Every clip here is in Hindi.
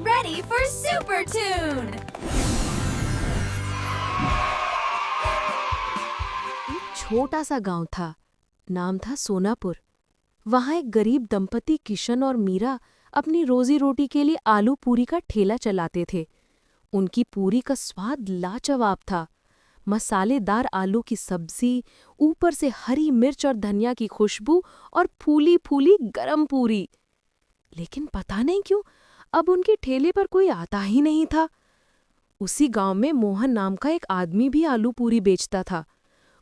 ready for Super Tune! एक छोटा सा गांव था, नाम था सोनापुर। वहां एक गरीब दंपति किशन और मीरा अपनी रोजी रोटी के लिए आलू पूरी का ठेला चलाते थे। उनकी पूरी का स्वाद लाजवाब था। मसालेदार आलू की सब्जी, ऊपर से हरी मिर्च और धनिया की खुशबू और फूली फूली गरम पूरी। लेकिन पता नहीं क्यों अब उनके ठेले पर कोई आता ही नहीं था। उसी गांव में मोहन नाम का एक आदमी भी आलू पूरी बेचता था।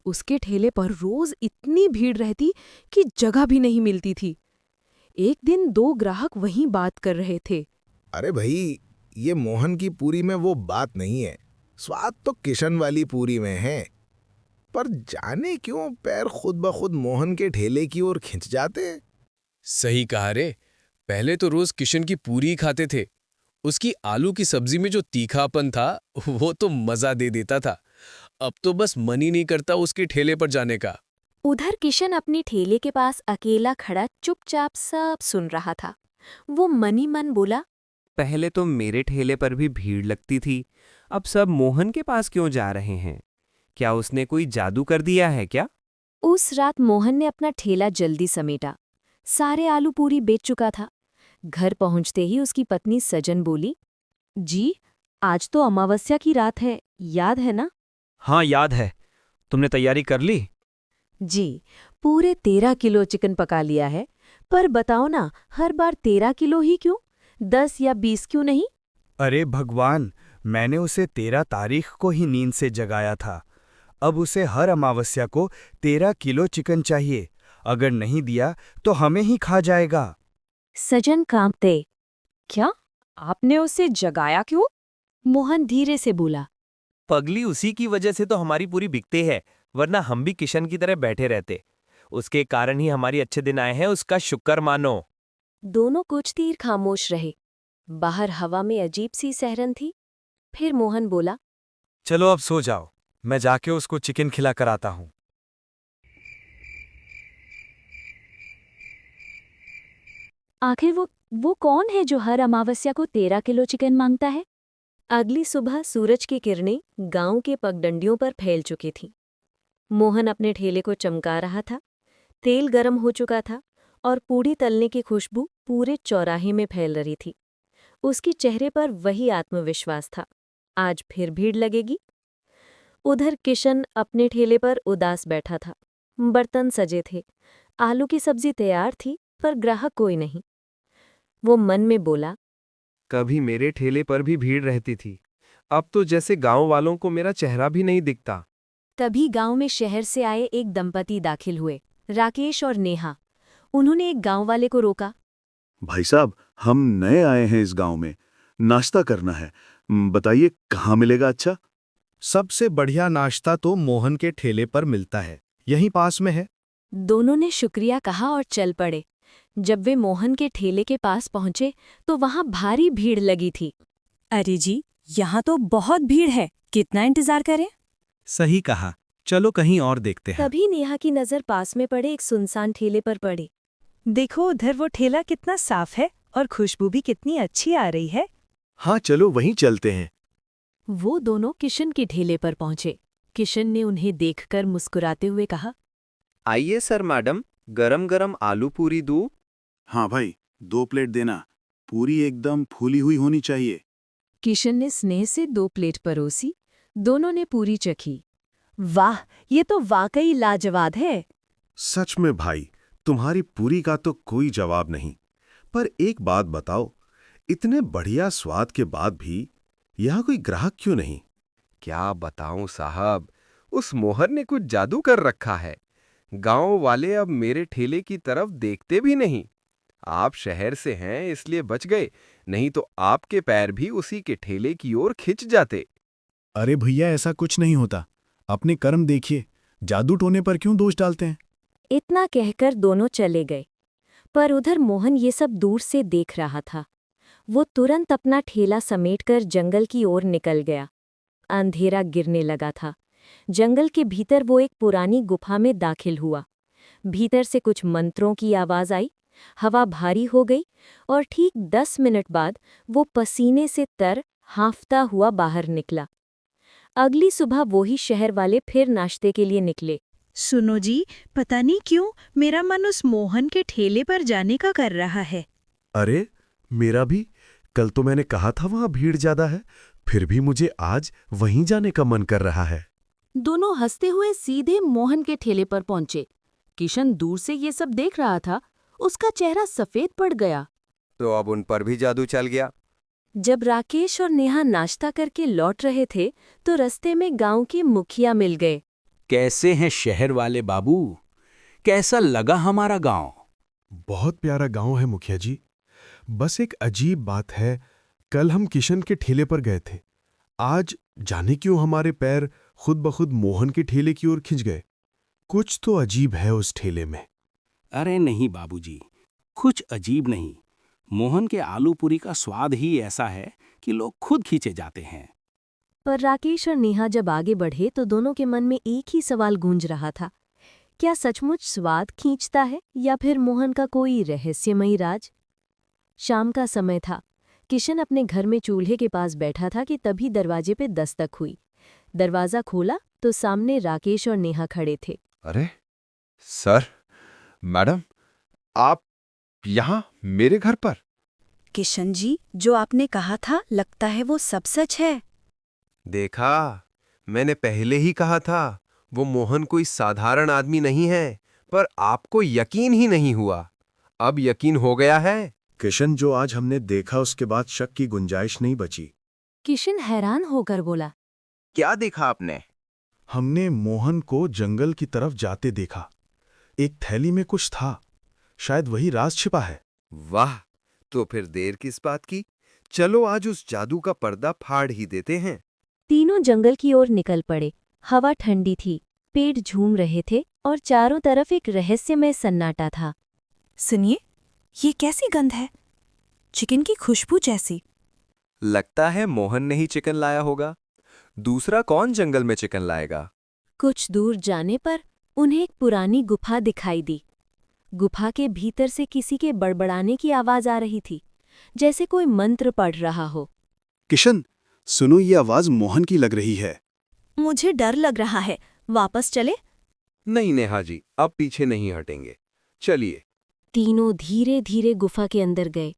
उसके ठेले पर रोज इतनी भीड़ रहती कि जगह भी नहीं मिलती थी। एक दिन दो ग्राहक वहीं बात कर रहे थे। अरे भाई, ये मोहन की पूरी में वो बात नहीं है। स्वाद तो किशन वाली पूरी में है, पर जाने क्यों पैर खुद ब खुद मोहन के ठेले की ओर खिंच जाते हैं। सही कहा रे। पहले तो रोज किशन की पूरी ही खाते थे। उसकी आलू की सब्जी में जो तीखापन था वो तो मजा दे देता था। अब तो बस मन ही नहीं करता उसके ठेले पर जाने का। उधर किशन अपनी ठेले के पास अकेला खड़ा चुपचाप सब सुन रहा था। वो मन ही मन बोला, पहले तो मेरे ठेले पर भी भीड़ लगती थी, अब सब मोहन के पास क्यों जा रहे हैं? क्या उसने कोई जादू कर दिया है क्या? उस रात मोहन ने अपना ठेला जल्दी समेटा। सारे आलू पूरी बेच चुका था। घर पहुंचते ही उसकी पत्नी सजन बोली, जी, आज तो अमावस्या की रात है, याद है ना? हाँ, याद है। तुमने तैयारी कर ली? जी, पूरे 13 किलो चिकन पका लिया है। पर बताओ ना, हर बार 13 किलो ही क्यों? 10 या 20 क्यों नहीं? अरे भगवान, मैंने उसे 13 तारीख को ही नींद से जगाया था। अब उसे हर अमावस्या को 13 किलो चिकन चाहिए। अगर नहीं दिया तो हमें ही खा जाएगा। सजन कांपते, क्या? आपने उसे जगाया क्यों? मोहन धीरे से बोला, पगली, उसी की वजह से तो हमारी पूरी बिकते है, वरना हम भी किशन की तरह बैठे रहते। उसके कारण ही हमारी अच्छे दिन आए हैं, उसका शुक्र मानो। दोनों कुछ देर खामोश रहे। बाहर हवा में अजीब सी सहरन थी। फिर मोहन बोला, चलो अब सो जाओ, मैं जाके उसको चिकन खिला कर आता हूँ। आखिर वो कौन है जो हर अमावस्या को 13 किलो चिकन मांगता है? अगली सुबह सूरज की किरणें गांव के पगडंडियों पर फैल चुकी थीं। मोहन अपने ठेले को चमका रहा था। तेल गर्म हो चुका था और पूड़ी तलने की खुशबू पूरे चौराहे में फैल रही थी। उसके चेहरे पर वही आत्मविश्वास था, आज फिर भीड़ लगेगी। उधर किशन अपने ठेले पर उदास बैठा था। बर्तन सजे थे, आलू की सब्जी तैयार थी, पर ग्राहक कोई नहीं। वो मन में बोला, कभी मेरे ठेले पर भी भीड़ रहती थी, अब तो जैसे गांव वालों को मेरा चेहरा भी नहीं दिखता। तभी गांव में शहर से आए एक दंपति दाखिल हुए, राकेश और नेहा। उन्होंने एक गांव वाले को रोका। भाई साहब, हम नए आए हैं इस गांव में, नाश्ता करना है। बताइए कहाँ मिलेगा अच्छा? सबसे बढ़िया नाश्ता तो मोहन के ठेले पर मिलता है, यहीं पास में है। दोनों ने शुक्रिया कहा और चल पड़े। जब वे मोहन के ठेले के पास पहुंचे तो वहां भारी भीड़ लगी थी। अरे जी, यहाँ तो बहुत भीड़ है, कितना इंतजार करें? सही कहा, चलो कहीं और देखते हैं। तभी नेहा की नजर पास में पड़े एक सुनसान ठेले पर पड़ी। देखो उधर वो ठेला कितना साफ है और खुशबू भी कितनी अच्छी आ रही है। हाँ, चलो वहीं चलते हैं। वो दोनों किशन के ठेले पर पहुंचे। किशन ने उन्हें देखकर मुस्कुराते हुए कहा, आइए सर मैडम, गरम गरम आलू पूरी दूं? हाँ भाई, 2 प्लेट देना। पूरी एकदम फूली हुई होनी चाहिए। किशन ने स्नेह से 2 प्लेट परोसी। दोनों ने पूरी चखी। वाह, ये तो वाकई लाजवाब है। सच में भाई, तुम्हारी पूरी का तो कोई जवाब नहीं। पर एक बात बताओ, इतने बढ़िया स्वाद के बाद भी यहाँ कोई ग्राहक क्यों नहीं? क्या बताऊं साहब, उस मोहन ने कुछ जादू कर रखा है। गांव वाले अब मेरे ठेले की तरफ देखते भी नहीं। आप शहर से हैं इसलिए बच गए, नहीं तो आपके पैर भी उसी के ठेले की ओर खिंच जाते। अरे भैया, ऐसा कुछ नहीं होता। अपने कर्म देखिए, जादू टोने पर क्यों दोष डालते हैं? इतना कहकर दोनों चले गए। पर उधर मोहन ये सब दूर से देख रहा था। वो तुरंत अपना ठेला समेटकर जंगल की ओर निकल गया। अंधेरा गिरने लगा था। जंगल के भीतर वो एक पुरानी गुफा में दाखिल हुआ। भीतर से कुछ मंत्रों की आवाज आई, हवा भारी हो गई और ठीक 10 मिनट बाद वो पसीने से तर हाँफता हुआ बाहर निकला। अगली सुबह वो ही शहर वाले फिर नाश्ते के लिए निकले। सुनो जी, पता नहीं क्यों मेरा मन उस मोहन के ठेले पर जाने का कर रहा है। अरे मेरा भी। कल तो मैंने कहा था वहां भीड़ ज्यादा है, फिर भी मुझे आज वहीं जाने का मन कर रहा है। दोनों हंसते हुए सीधे मोहन के ठेले पर पहुंचे। किशन दूर से ये सब देख रहा था। उसका चेहरा सफेद पड़ गया। तो अब उन पर भी जादू चल गया। जब राकेश और नेहा नाश्ता करके लौट रहे थे तो रास्ते में गांव के मुखिया मिल गए। कैसे हैं शहर वाले बाबू? कैसा लगा हमारा गांव? बहुत प्यारा गांव है मुखिया जी। बस एक अजीब बात है, कल हम किशन के ठेले पर गए थे। आज जाने क्यों हमारे पैर खुद ब खुद मोहन के ठेले की ओर खिंच गए। कुछ तो अजीब है उस ठेले में। अरे नहीं बाबूजी, कुछ अजीब नहीं। मोहन के आलू पूरी का स्वाद ही ऐसा है कि लोग खुद खींचे जाते हैं। पर राकेश और नेहा जब आगे बढ़े तो दोनों के मन में एक ही सवाल गूंज रहा था। क्या सचमुच स्वाद खींचता है या फिर मोहन का कोई रहस्यमयी राज? शाम का समय था। किशन अपने घर में चूल्हे के पास बैठा था कि तभी दरवाजे पे दस्तक हुई। दरवाजा खोला तो सामने राकेश और नेहा खड़े थे। अरे सर, मैडम, आप यहाँ मेरे घर पर? किशन जी, जो आपने कहा था लगता है वो सब सच है। देखा, मैंने पहले ही कहा था वो मोहन कोई साधारण आदमी नहीं है, पर आपको यकीन ही नहीं हुआ। अब यकीन हो गया है। किशन, जो आज हमने देखा उसके बाद शक की गुंजाइश नहीं बची। किशन हैरान होकर बोला, क्या देखा आपने? हमने मोहन को जंगल की तरफ जाते देखा। एक थैली में कुछ था, शायद वही राज छिपा है। वाह, तो फिर देर किस बात की? चलो आज उस जादू का पर्दा फाड़ ही देते हैं। तीनों जंगल की ओर निकल पड़े। हवा ठंडी थी, पेड़ झूम रहे थे और चारों तरफ एक रहस्यमय सन्नाटा था। सुनिए, ये कैसी गंध है? चिकन की खुशबू जैसी। लगता है मोहन ने ही चिकन लाया होगा। दूसरा कौन जंगल में चिकन लाएगा? कुछ दूर जाने पर उन्हें एक पुरानी गुफा दिखाई दी। गुफा के भीतर से किसी के बड़बड़ाने की आवाज आ रही थी, जैसे कोई मंत्र पढ़ रहा हो। किशन, सुनो, ये आवाज मोहन की लग रही है। मुझे डर लग रहा है, वापस चले? नहीं नेहा जी, अब पीछे नहीं हटेंगे। चलिए। तीनों धीरे धीरे गुफा के अंदर गए।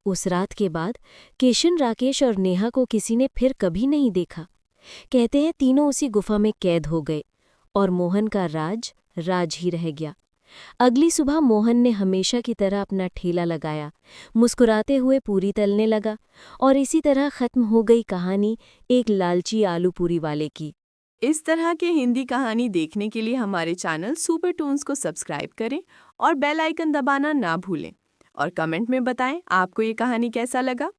उस रात के बाद किशन, राकेश और नेहा को किसी ने फिर कभी नहीं देखा। कहते हैं तीनों उसी गुफा में कैद हो गए और मोहन का राज राज ही रह गया। अगली सुबह मोहन ने हमेशा की तरह अपना ठेला लगाया, मुस्कुराते हुए पूरी तलने लगा और इसी तरह खत्म हो गई कहानी एक लालची आलू पूरी वाले की। इस तरह के हिंदी कहानी देखने के लिए हमारे चैनल सुपर टून्स को सब्सक्राइब करें और बेल आइकन दबाना ना भूलें। और कमेंट में बताएं आपको ये कहानी कैसा लगा।